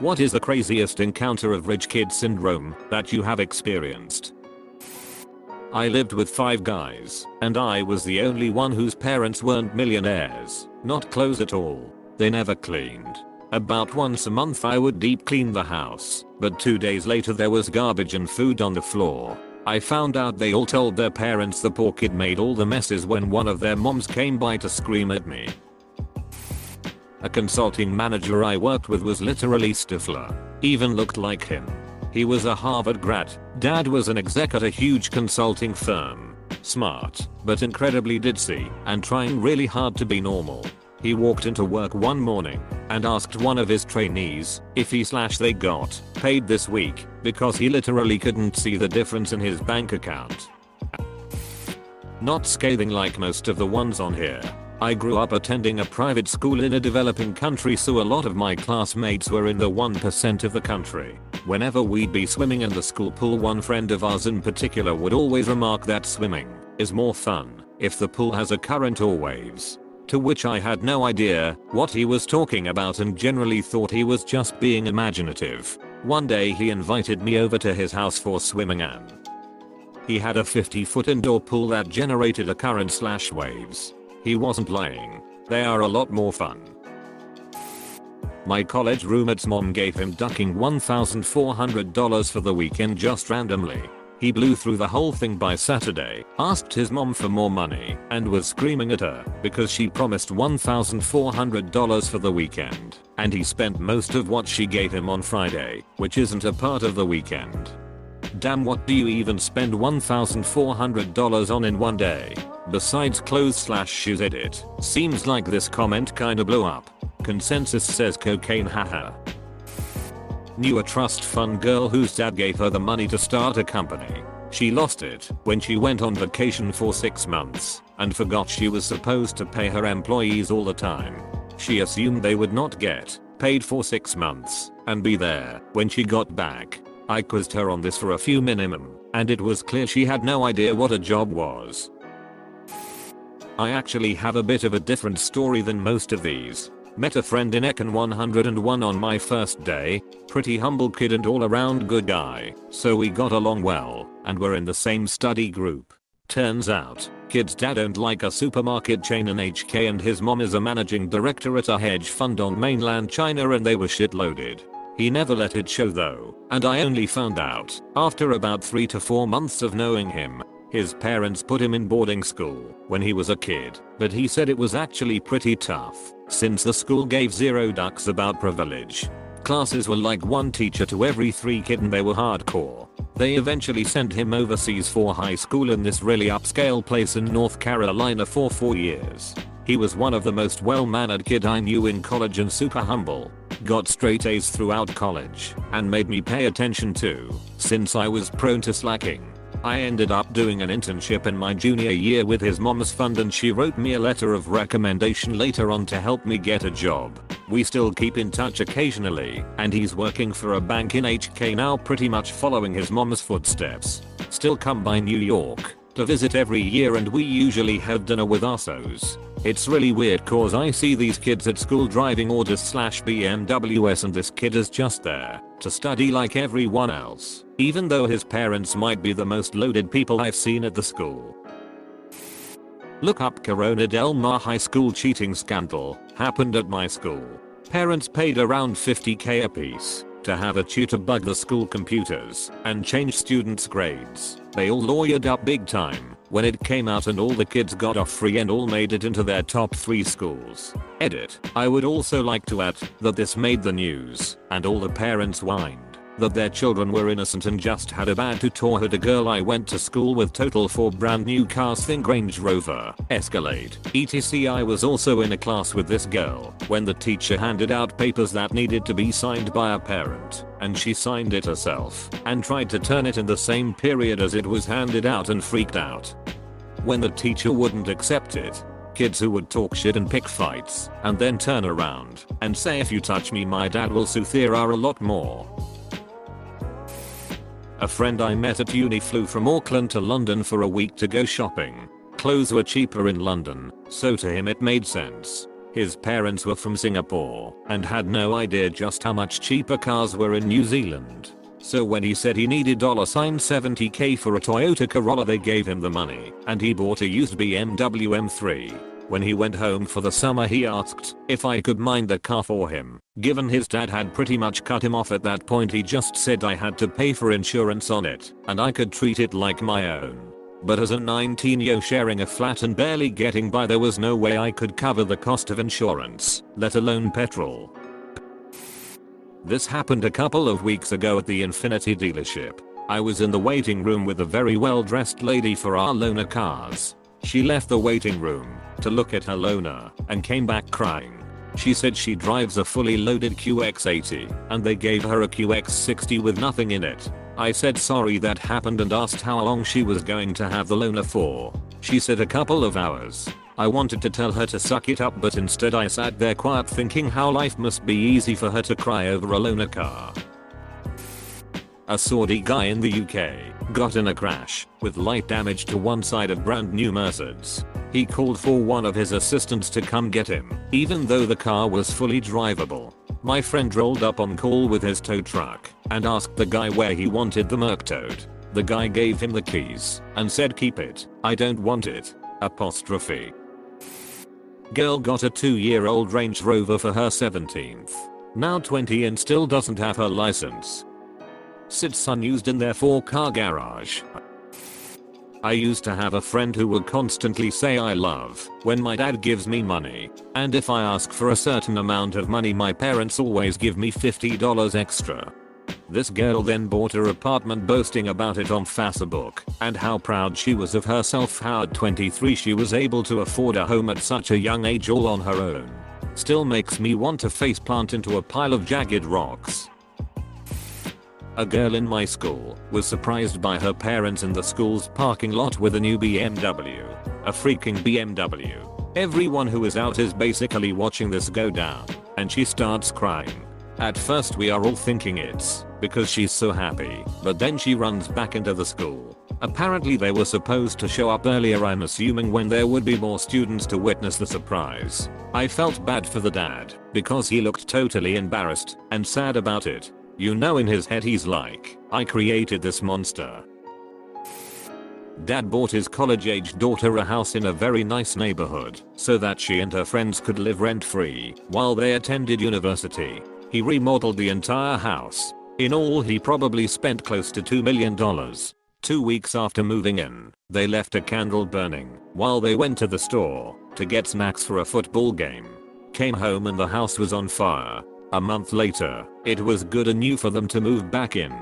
What is the craziest encounter of rich kid syndrome that you have experienced? I lived with 5 guys, and I was the only one whose parents weren't millionaires, not close at all. They never cleaned. About once a month I would deep clean the house, but 2 days later there was garbage and food on the floor. I found out they all told their parents the poor kid made all the messes when one of their moms came by to scream at me. A consulting manager I worked with was literally Stifler. Even looked like him. He was a Harvard grad. Dad was an exec at a huge consulting firm. Smart, but incredibly ditzy, and trying really hard to be normal. He walked into work one morning and asked one of his trainees if they got paid this week because he literally couldn't see the difference in his bank account. Not scathing like most of the ones on here. I grew up attending a private school in a developing country, so a lot of my classmates were in the 1% of the country. Whenever we'd be swimming in the school pool, one friend of ours in particular would always remark that swimming is more fun if the pool has a current or waves. To which I had no idea what he was talking about and generally thought he was just being imaginative. One day he invited me over to his house for swimming, and he had a 50-foot indoor pool that generated a current/waves. He wasn't lying. They are a lot more fun. My college roommate's mom gave him ducking $1,400 for the weekend just randomly. He blew through the whole thing by Saturday, asked his mom for more money, and was screaming at her because she promised $1,400 for the weekend, and he spent most of what she gave him on Friday, which isn't a part of the weekend. Damn, what do you even spend $1,400 on in one day? Besides clothes/shoes? Edit. Seems like this comment kinda blew up. Consensus says cocaine, haha. Knew a trust fund girl whose dad gave her the money to start a company. She lost it when she went on vacation for 6 months and forgot she was supposed to pay her employees all the time. She assumed they would not get paid for 6 months and be there when she got back. I quizzed her on this for a few minimum, and it was clear she had no idea what a job was. I actually have a bit of a different story than most of these. Met a friend in Econ 101 on my first day. Pretty humble kid and all around good guy, so we got along well and were in the same study group. Turns out, kid's dad owned like a supermarket chain in HK, and his mom is a managing director at a hedge fund on mainland China, and they were shit loaded. He never let it show though, and I only found out after about 3 to 4 months of knowing him. His parents put him in boarding school when he was a kid, but he said it was actually pretty tough since the school gave zero ducks about privilege. Classes were like 1 teacher to every 3 kids, and they were hardcore. They eventually sent him overseas for high school in this really upscale place in North Carolina for 4 years. He was one of the most well-mannered kid I knew in college and super humble. Got straight A's throughout college and made me pay attention too, since I was prone to slacking. I ended up doing an internship in my junior year with his mom's fund, and she wrote me a letter of recommendation later on to help me get a job. We still keep in touch occasionally, and he's working for a bank in HK now, pretty much following his mom's footsteps. Still come by New York to visit every year, and we usually have dinner with Ussos. It's really weird cause I see these kids at school driving Audis/BMWs, and this kid is just there to study like everyone else, even though his parents might be the most loaded people I've seen at the school. Look up Corona Del Mar high school cheating scandal. Happened at my school. Parents paid around $50K a piece to have a tutor bug the school computers and change students' grades. They all lawyered up big time when it came out, and all the kids got off free and all made it into their top 3 schools. Edit. I would also like to add that this made the news, and all the parents whined that their children were innocent and just had a bad tutor. A girl I went to school with, total 4 brand new cars, think Range Rover, Escalade, etc. I was also in a class with this girl when the teacher handed out papers that needed to be signed by a parent, and she signed it herself and tried to turn it in the same period as it was handed out and freaked out when the teacher wouldn't accept it. Kids who would talk shit and pick fights and then turn around and say, "If you touch me, my dad will sue." There are a lot more. A friend I met at uni flew from Auckland to London for a week to go shopping. Clothes were cheaper in London, so to him it made sense. His parents were from Singapore and had no idea just how much cheaper cars were in New Zealand. So when he said he needed $70k for a Toyota Corolla, they gave him the money and he bought a used BMW M3. When he went home for the summer, he asked if I could mind the car for him. Given his dad had pretty much cut him off at that point, he just said I had to pay for insurance on it and I could treat it like my own. But as a 19-year-old sharing a flat and barely getting by, there was no way I could cover the cost of insurance, let alone petrol. This happened a couple of weeks ago at the Infiniti dealership. I was in the waiting room with a very well-dressed lady for our loaner cars. She left the waiting room to look at her loaner and came back crying. She said she drives a fully loaded QX80 and they gave her a QX60 with nothing in it. I said sorry that happened and asked how long she was going to have the loaner for. She said a couple of hours. I wanted to tell her to suck it up, but instead I sat there quiet thinking how life must be easy for her to cry over a loaner car. A Saudi guy in the UK got in a crash with light damage to one side of brand new Mercedes. He called for one of his assistants to come get him, even though the car was fully drivable. My friend rolled up on call with his tow truck and asked the guy where he wanted the Merc towed. The guy gave him the keys and said, "Keep it, I don't want it." Apostrophe. Girl got a 2-year-old Range Rover for her 17th. Now 20 and still doesn't have her license. Sits unused in their 4-car garage. I used to have a friend who would constantly say "I love" when my dad gives me money, and if I ask for a certain amount of money, my parents always give me $50 extra. This girl then bought her apartment, boasting about it on Facebook and how proud she was of herself, how at 23 she was able to afford a home at such a young age all on her own. Still makes me want to faceplant into a pile of jagged rocks. A girl in my school was surprised by her parents in the school's parking lot with a new BMW. A freaking BMW. Everyone who is out is basically watching this go down, and she starts crying. At first we are all thinking it's because she's so happy, but then she runs back into the school. Apparently they were supposed to show up earlier, I'm assuming, when there would be more students to witness the surprise. I felt bad for the dad because he looked totally embarrassed and sad about it. You know, in his head he's like, I created this monster. Dad bought his college-aged daughter a house in a very nice neighborhood so that she and her friends could live rent-free while they attended university. He remodeled the entire house. In all, he probably spent close to $2 million. 2 weeks after moving in, they left a candle burning while they went to the store to get snacks for a football game. Came home and the house was on fire. A month later, it was good and new for them to move back in.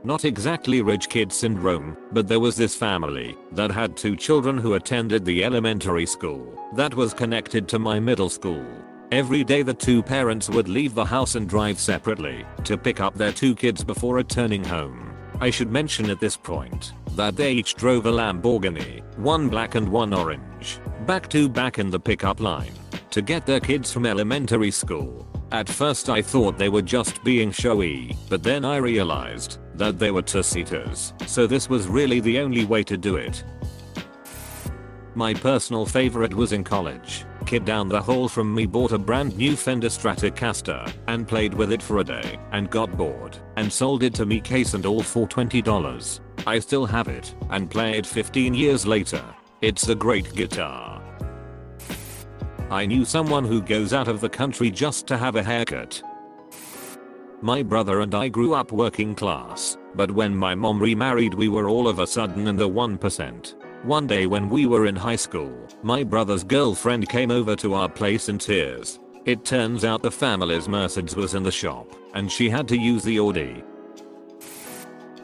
Not exactly rich kid syndrome, but there was this family that had 2 children who attended the elementary school that was connected to my middle school. Every day the 2 parents would leave the house and drive separately to pick up their 2 kids before returning home. I should mention at this point that they each drove a Lamborghini, one black and one orange, back to back in the pickup line to get their kids from elementary school. At first I thought they were just being showy, but then I realized that they were two-seaters, so this was really the only way to do it. My personal favorite was in college. Kid down the hall from me bought a brand new Fender Stratocaster and played with it for a day and got bored and sold it to me, case and all, for $20. I still have it and play it 15 years later. It's a great guitar. I knew someone who goes out of the country just to have a haircut. My brother and I grew up working class, but when my mom remarried we were all of a sudden in the 1%. One day when we were in high school, my brother's girlfriend came over to our place in tears. It turns out the family's Mercedes was in the shop, and she had to use the Audi.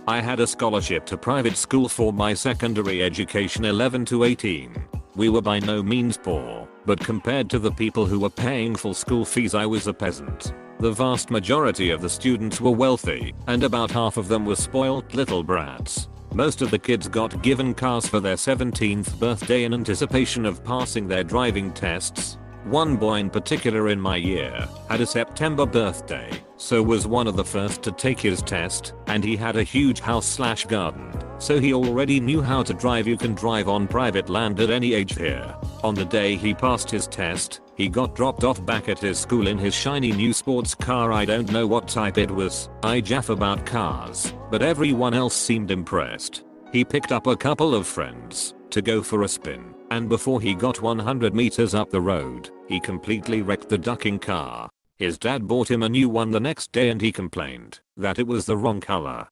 I had a scholarship to private school for my secondary education 11 to 18. We were by no means poor, but compared to the people who were paying full school fees I was a peasant. The vast majority of the students were wealthy, and about half of them were spoiled little brats. Most of the kids got given cars for their 17th birthday in anticipation of passing their driving tests. One boy in particular in my year had a September birthday, so was one of the first to take his test, and he had a huge house/garden, so he already knew how to drive. You can drive on private land at any age here. On the day he passed his test, he got dropped off back at his school in his shiny new sports car. I don't know what type it was. I jaff about cars, but everyone else seemed impressed. He picked up a couple of friends to go for a spin, and before he got 100 meters up the road, he completely wrecked the ducking car. His dad bought him a new one the next day and he complained that it was the wrong color.